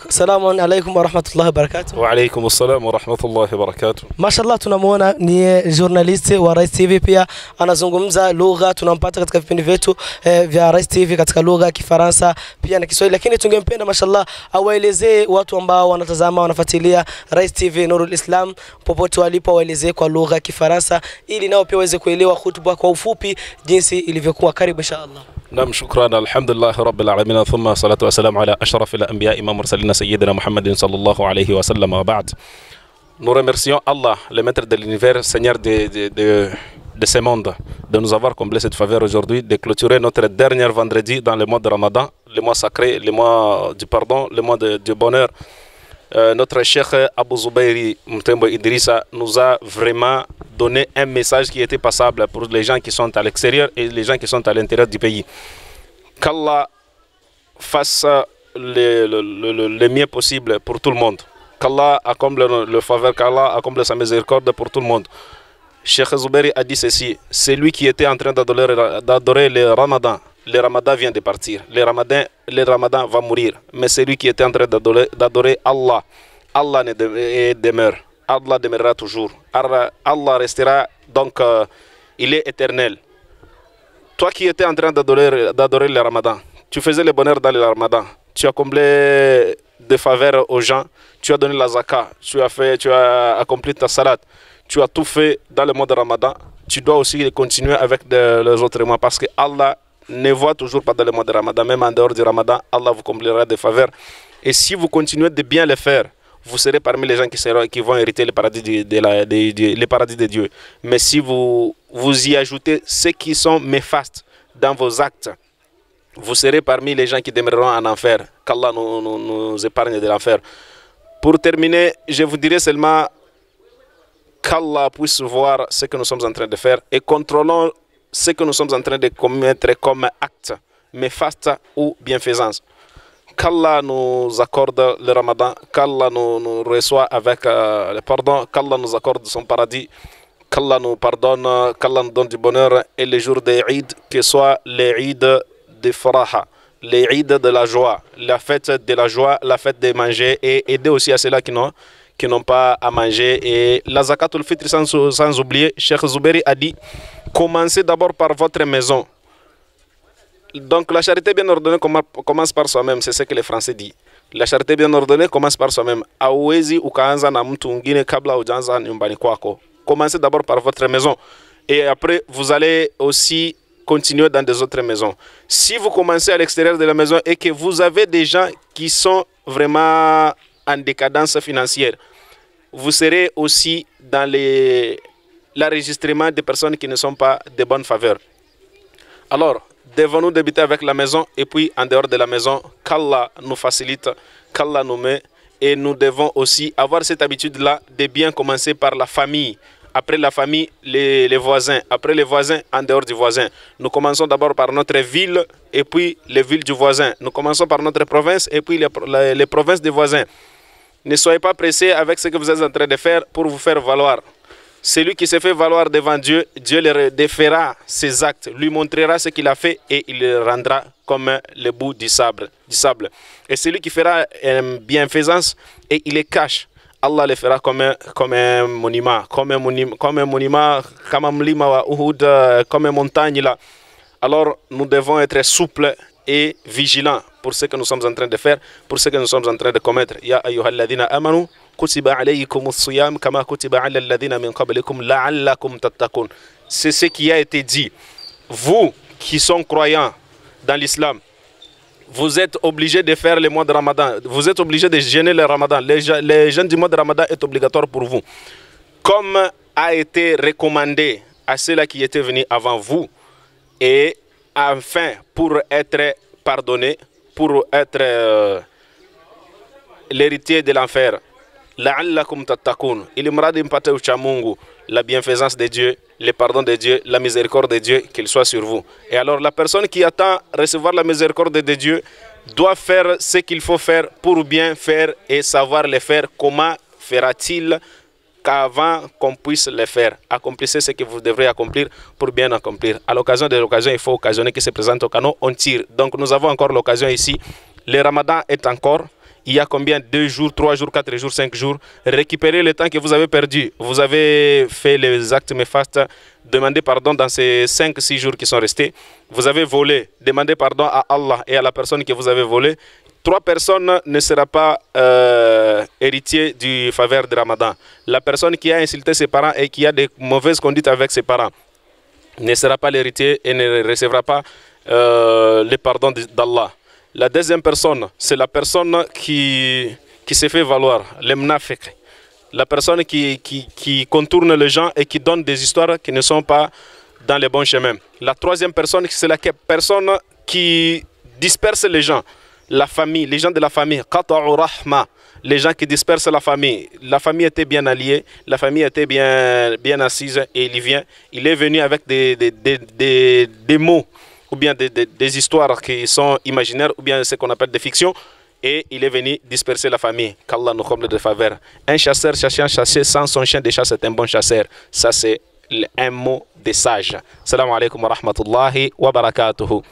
Salamu alaikum wa rahmatullahi wa barakatuh. Wa alaikum assalam wa rahmatullahi wa barakatuh. Mashallah, tunamuona ni journalist wa Rais TV, pia anazungumza lugha tunampata katika vipindi vyetu vya Rais TV katika lugha ya Kifaransa pia na Kiswahili, lakini tungempenda mashallah awaelezee watu ambao wanatazama wanafuatilia Rais TV Nurul Islam popote walipo, waelezee kwa lugha ya Kifaransa ili nao pia waweze kuelewa hutuba kwa ufupi jinsi ilivyokuwa. Karibu inshallah. نعم شكرا الحمد لله رب العالمين ثم الصلاة والسلام على أشرف الأنبياء إمام مرسلين سيدنا محمد صلى الله عليه وسلم وبعد. Nous remercions Allah, le maître de l'univers, Seigneur de ce monde, de nous avoir comblé cette faveur aujourd'hui, de clôturer notre dernier vendredi dans le mois de Ramadan, le mois sacré, le mois du pardon, le mois du bonheur. Notre cheikh Abou Zubairi Mtembo Idrissa nous a vraiment donné un message qui était passable pour les gens qui sont à l'extérieur et les gens qui sont à l'intérieur du pays. Qu'Allah fasse le mieux possible pour tout le monde. Qu'Allah accomple le faveur, qu'Allah accomple sa miséricorde pour tout le monde. Cheikh Zubairi a dit ceci: c'est lui qui était en train d'adorer le Ramadan. Le Ramadan vient de partir. Le Ramadan va mourir. Mais c'est lui qui était en train d'adorer Allah. Allah demeure. Allah demeurera toujours. Allah restera, donc il est éternel. Toi qui étais en train d'adorer le Ramadan, tu faisais le bonheur dans le Ramadan. Tu as comblé des faveurs aux gens. Tu as donné la zakat. Tu as accompli ta salat. Tu as tout fait dans le mois de Ramadan. Tu dois aussi continuer avec les autres mois parce que Allah ne voit toujours pas dans le mois de Ramadan. Même en dehors du Ramadan, Allah vous comblera des faveurs. Et si vous continuez de bien le faire, vous serez parmi les gens qui vont hériter le paradis de Dieu. Mais si vous y ajoutez ceux qui sont méfastes dans vos actes, vous serez parmi les gens qui demeureront en enfer. Qu'Allah nous épargne de l'enfer. Pour terminer, je vous dirai seulement qu'Allah puisse voir ce que nous sommes en train de faire et contrôlons ce que nous sommes en train de commettre comme acte, méfaste ou bienfaisance. Qu'Allah nous accorde le Ramadan, qu'Allah nous reçoit avec le pardon, qu'Allah nous accorde son paradis, qu'Allah nous pardonne, qu'Allah nous donne du bonheur et les jours des Eid, que soient les Eid de Faraha, les Eid de la joie, la fête de la joie, la fête de manger et aider aussi à ceux-là qui n'ont pas à manger. Et la zakatul fitr sans oublier, Cheikh Zubairi a dit: commencez d'abord par votre maison. Donc la charité bien ordonnée commence par soi-même, c'est ce que les Français disent. La charité bien ordonnée commence par soi-même. Hauwezi ukaanza na mtu mwingine kabla hujaanza nyumbani kwako. Commencez d'abord par votre maison et après vous allez aussi continuer dans des autres maisons. Si vous commencez à l'extérieur de la maison et que vous avez des gens qui sont vraiment en décadence financière, vous serez aussi dans l'enregistrement des personnes qui ne sont pas de bonne faveur. Alors, devons-nous débuter avec la maison et puis en dehors de la maison, qu'Allah nous facilite, qu'Allah nous met, et nous devons aussi avoir cette habitude-là de bien commencer par la famille. Après la famille, les voisins. Après les voisins, en dehors du voisin. Nous commençons d'abord par notre ville et puis les villes du voisin. Nous commençons par notre province et puis les provinces des voisins. Ne soyez pas pressés avec ce que vous êtes en train de faire pour vous faire valoir. Celui qui se fait valoir devant Dieu, Dieu le défera ses actes, lui montrera ce qu'il a fait et il le rendra comme le bout du sable. Et celui qui fera une bienfaisance et il le cache, Allah le fera comme un monument, comme un mlima wa Uhud, comme une montagne là. Alors nous devons être souples et vigilants pour ce que nous sommes en train de faire, pour ce que nous sommes en train de commettre. Ya ayyuhalladhina amanu kutiba alaykumus siyam kama kutiba ala alladhina min qablikum la'allakum tattaqun. C'est ce qui a été dit. Vous qui sont croyants dans l'islam, vous êtes obligés de faire le mois de Ramadan. Vous êtes obligés de jeûner le Ramadan. Les jeûnes du mois de Ramadan est obligatoire pour vous. Comme a été recommandé à ceux-là qui étaient venus avant vous. Et enfin, pour être pardonné, pour être l'héritier de l'enfer. La'allakum tattaqun. Il mradi mpate ucha Mungu, la bienfaisance de Dieu, le pardon de Dieu, la miséricorde de Dieu, qu'il soit sur vous. Et alors la personne qui attend recevoir la miséricorde de Dieu doit faire ce qu'il faut faire pour bien faire et savoir le faire. Comment fera-t-il qu'avant qu'on puisse le faire. Accomplissez ce que vous devrez accomplir pour bien accomplir. À l'occasion de l'occasion, il faut occasionner qui se présente au canot, on tire. Donc nous avons encore l'occasion ici. Le ramadan est encore. Il y a combien? 2 jours, 3 jours, 4 jours, 5 jours. Récupérez le temps que vous avez perdu. Vous avez fait les actes néfastes. Demandez pardon dans ces 5-6 jours qui sont restés. Vous avez volé. Demandez pardon à Allah et à la personne que vous avez volé. 3 personnes ne seront pas héritiers du faveur de Ramadan. La personne qui a insulté ses parents et qui a des mauvaises conduites avec ses parents ne sera pas l'héritier et ne recevra pas le pardon d'Allah. La deuxième personne, c'est la personne qui se fait valoir, le mnafiq. La personne qui contourne les gens et qui donne des histoires qui ne sont pas dans les bons chemins. La troisième personne, c'est la personne qui disperse les gens. La famille, les gens de la famille, qata'u rahma, les gens qui dispersent la famille. La famille était bien alliée, la famille était bien assise et il vient. Il est venu avec des mots ou bien des histoires qui sont imaginaires ou bien ce qu'on appelle des fictions. Et il est venu disperser la famille. Qu'Allah nous comble de faveur. Un chasseur cherchant chasser sans son chien de chasse est un bon chasseur. Ça c'est un mot des sages. Salam alaikum wa rahmatullahi wa barakatuhu.